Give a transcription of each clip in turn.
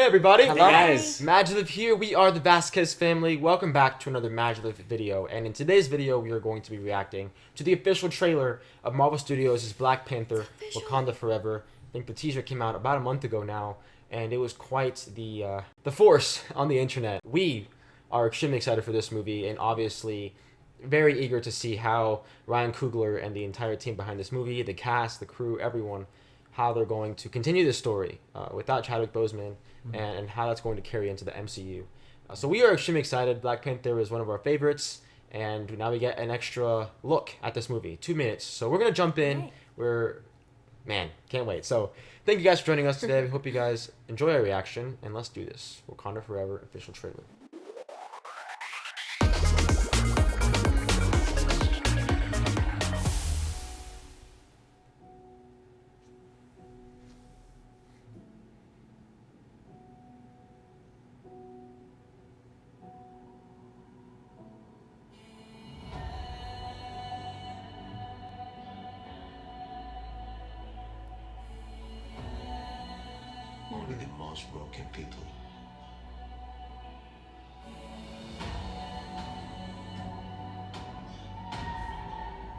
everybody! Hello guys! MaJeliv here, we are the Vasquez family. Welcome back to another MaJeliv video, and in today's video we are going to be reacting to the official trailer of Marvel Studios' Black Panther Wakanda Forever. I think the teaser came out about a month ago now, and it was quite the force on the internet. We are extremely excited for this movie, and obviously very eager to see how Ryan Coogler and the entire team behind this movie, the cast, the crew, everyone, how they're going to continue this story without Chadwick Boseman, and how that's going to carry into the MCU. So we are extremely excited. Black Panther is one of our favorites, and now we get an extra look at this movie. 2 minutes. So we're going to jump in. Man, can't wait. So thank you guys for joining us today. We hope you guys enjoy our reaction, and let's do this. Wakanda Forever official trailer. Only the most broken people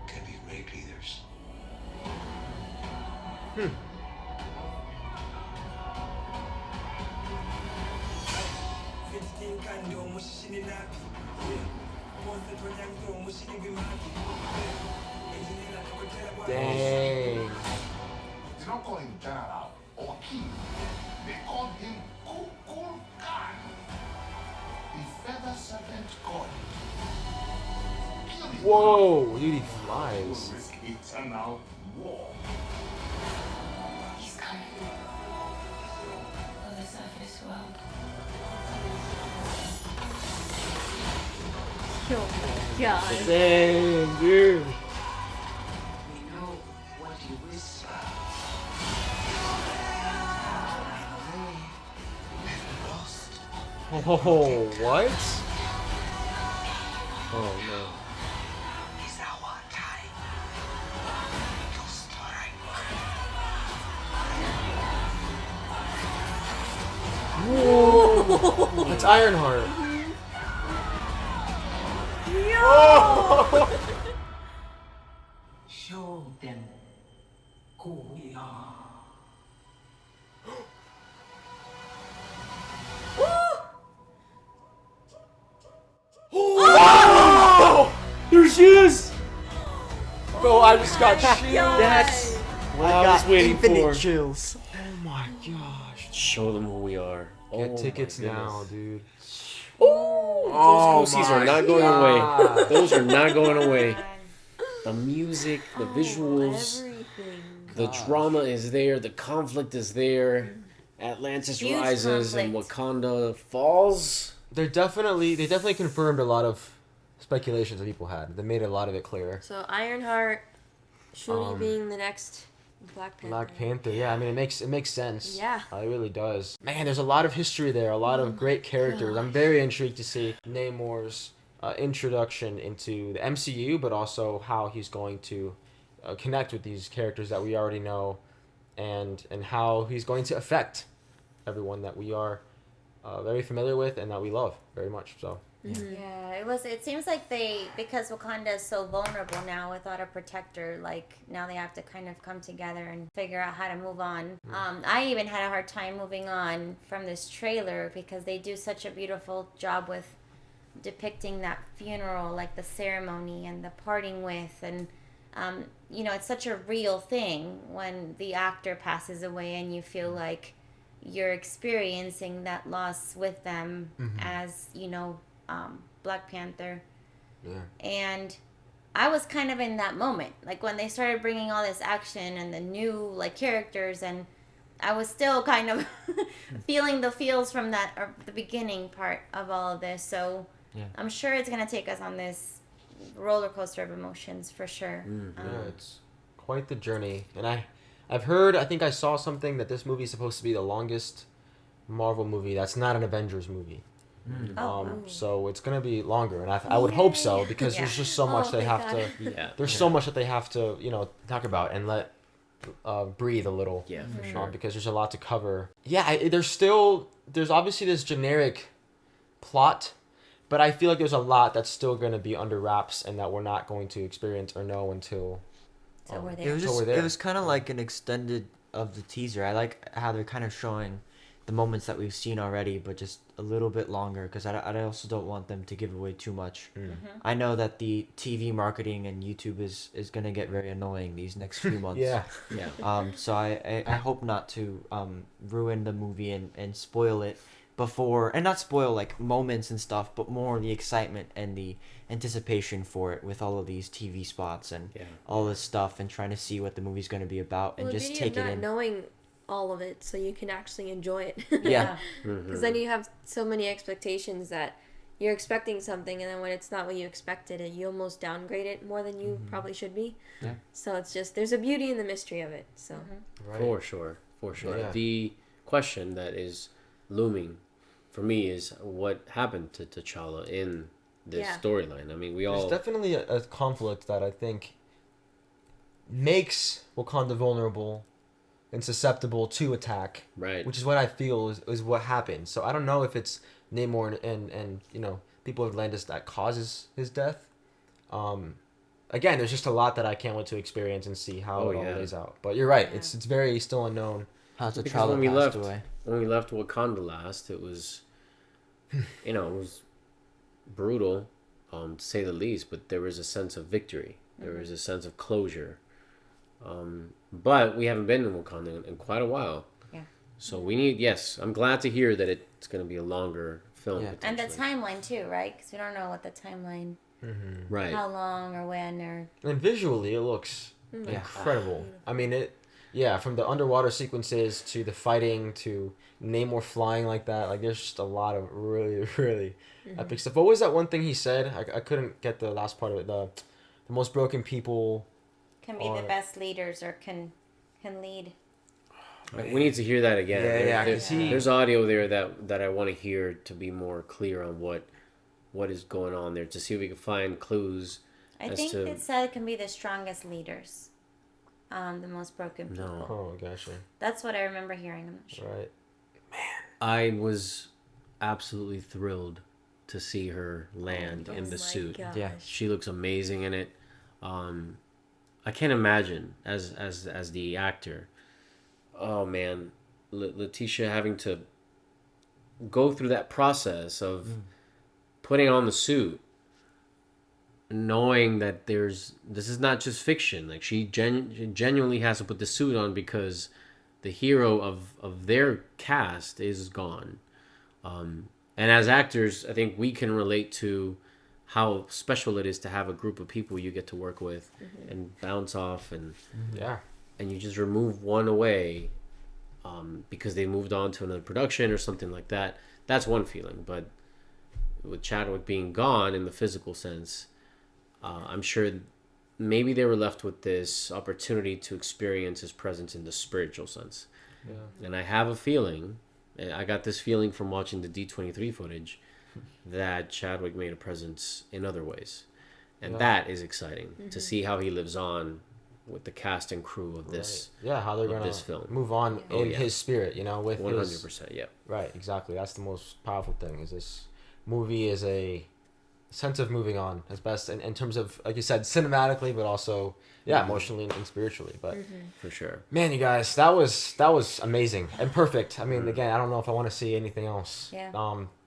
can be great leaders. Dang. They don't call him General or King. They call him Kukulkan, the feather serpent god. Kill him. Whoa, dude, he flies. Risk eternal war. He's coming. Will the surface world? Oh my god. Dang, dude. We know what you whisper. We've lost. Oh, what? Oh, no. It's our time to strike. Whoa! It's Ironheart. Show them who we are. Oh! There she is! Bro, I just got chills. That's what I was waiting for. Chills. Oh my gosh. Show them who we are. Get Oh tickets my now, goodness. dude. Those cozies are not going God. away. Those are not going away. The music, the visuals, Everything. the drama is there, the conflict is there. Atlantis Huge rises and conflict. Wakanda falls. They definitely confirmed a lot of speculations that people had. They made a lot of it clear. So Ironheart, Shuri being the next Black Panther. Black Panther, yeah, I mean it makes sense. Yeah. It really does. Man, there's a lot of history there, a lot of great characters. I'm very intrigued to see Namor's introduction into the MCU, but also how he's going to connect with these characters that we already know, and how he's going to affect everyone that we are very familiar with and that we love very much. So. Yeah, it seems like because Wakanda is so vulnerable now without a protector, like now they have to kind of come together and figure out how to move on. I even had a hard time moving on from this trailer because they do such a beautiful job with depicting that funeral, like the ceremony and the parting with, and it's such a real thing when the actor passes away and you feel like you're experiencing that loss with them as Black Panther. Yeah. And I was kind of in that moment, like when they started bringing all this action and the new characters, and I was still kind of feeling the feels from that, or the beginning part of all of this. So I'm sure it's gonna take us on this roller coaster of emotions for sure. Yeah, it's quite the journey, and I've heard, I think I saw something that this movie is supposed to be the longest Marvel movie that's not an Avengers movie. So it's gonna be longer, and I would hope so, because there's just so much they have to. Yeah. There's so much that they have to talk about and let breathe a little. Yeah, for sure. Because there's a lot to cover. Yeah, there's still there's obviously this generic plot, but I feel like there's a lot that's still going to be under wraps and that we're not going to experience or know until. So we're It there. was So just we're there. it was kind of like an extended of the teaser. I like how they're kind of showing the moments that we've seen already, but just a little bit longer because I also don't want them to give away too much. I know that the TV marketing and YouTube is gonna get very annoying these next few months. Yeah. Yeah. So I hope not to ruin the movie and spoil it before, and not spoil like moments and stuff, but more the excitement and the anticipation for it with all of these TV spots and Yeah. all this stuff and trying to see what the movie's going to be about and Well, the just beauty of take it not in. knowing all of it, so you can actually enjoy it. Yeah. Because then you have so many expectations that you're expecting something, and then when it's not what you expected, you almost downgrade it more than you probably should be. Yeah. So it's just there's a beauty in the mystery of it. So Right. For sure. For sure. Yeah. The question that is looming for me is what happened to T'Challa in this Yeah. storyline. I mean, we There's all. definitely a conflict that I think makes Wakanda vulnerable and susceptible to attack, Right. which is what I feel is what happened. So I don't know if it's Namor and people of Atlantis that causes his death. Again, there's just a lot that I can't wait to experience and see how Oh, it all yeah. lays out. But you're right; Yeah. it's very still unknown. How Because T'Challa when we passed left, away. when we left Wakanda last, it was, it was brutal, to say the least. But there was a sense of victory. There was a sense of closure. But we haven't been in Wakanda in quite a while. Yeah. So we need. Yes, I'm glad to hear that it's going to be a longer film. Yeah. And the potentially. timeline too, right? Because we don't know what the timeline, Right. how long or when or. And visually, it looks incredible. I mean, from the underwater sequences to the fighting to Namor flying like that. Like, there's just a lot of really, really epic stuff. What was that one thing he said? I couldn't get the last part of it. The most broken people. Can be the best leaders or can lead. Right, we need to hear that again. Yeah, 'cause There's audio there that I want to hear to be more clear on what is going on there, to see if we can find clues. I As think to- it said it can be the strongest leaders. The most broken people. No. Oh, gotcha. That's what I remember hearing. I'm not sure. Right. I was absolutely thrilled to see her land Oh in the my suit. gosh. Yeah. She looks amazing in it. I can't imagine as the actor. Oh man, Letitia having to go through that process of putting on the suit, knowing that this is not just fiction. Like she genuinely has to put the suit on because the hero of their cast is gone. And as actors, I think we can relate to how special it is to have a group of people you get to work with and bounce off, and Yeah. you just remove one away because they moved on to another production or something like that. That's one feeling. But with Chadwick being gone in the physical sense, I'm sure maybe they were left with this opportunity to experience his presence in the spiritual sense. Yeah. And I have a feeling, I got this feeling from watching the D23 footage, that Chadwick made a presence in other ways. And that is exciting to see how he lives on with the cast and crew of this. Right. Yeah, how they're of gonna this film. move on Oh, in yeah. his spirit, with 100%, yeah. Right, exactly. That's the most powerful thing. Is this movie is a sense of moving on as best in terms of, like you said, cinematically, but also emotionally and spiritually. But For sure. man, you guys, that was amazing and perfect. I mean, again, I don't know if I want to see anything else. Yeah.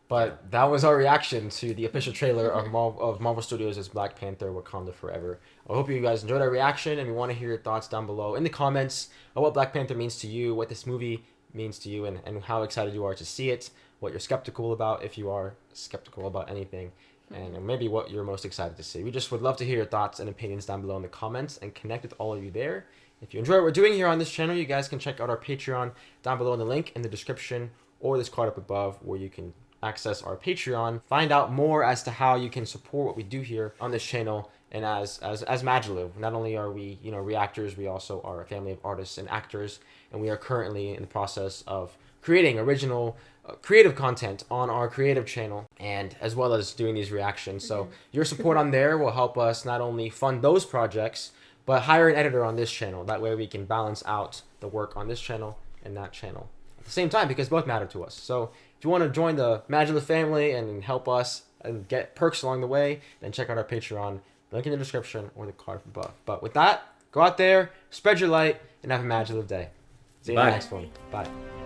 But that was our reaction to the official trailer of Marvel Studios' Black Panther Wakanda Forever. I hope you guys enjoyed our reaction, and we want to hear your thoughts down below in the comments of what Black Panther means to you, what this movie means to you, and how excited you are to see it, what you're skeptical about, if you are skeptical about anything, and maybe what you're most excited to see. We just would love to hear your thoughts and opinions down below in the comments and connect with all of you there. If you enjoy what we're doing here on this channel, you guys can check out our Patreon down below in the link in the description or this card up above, where you can access our Patreon, find out more as to how you can support what we do here on this channel. And as MaJeliv, not only are we reactors, we also are a family of artists and actors, and we are currently in the process of creating original creative content on our creative channel, and as well as doing these reactions. So your support on there will help us not only fund those projects, but hire an editor on this channel. That way we can balance out the work on this channel and that channel. at the same time because both matter to us. So if you want to join the MaJeliv family and help us and get perks along the way, then check out our Patreon. Link in the description or the card above. But with that, go out there, spread your light, and have a MaJeliv day. See you in the Bye. next one. Bye.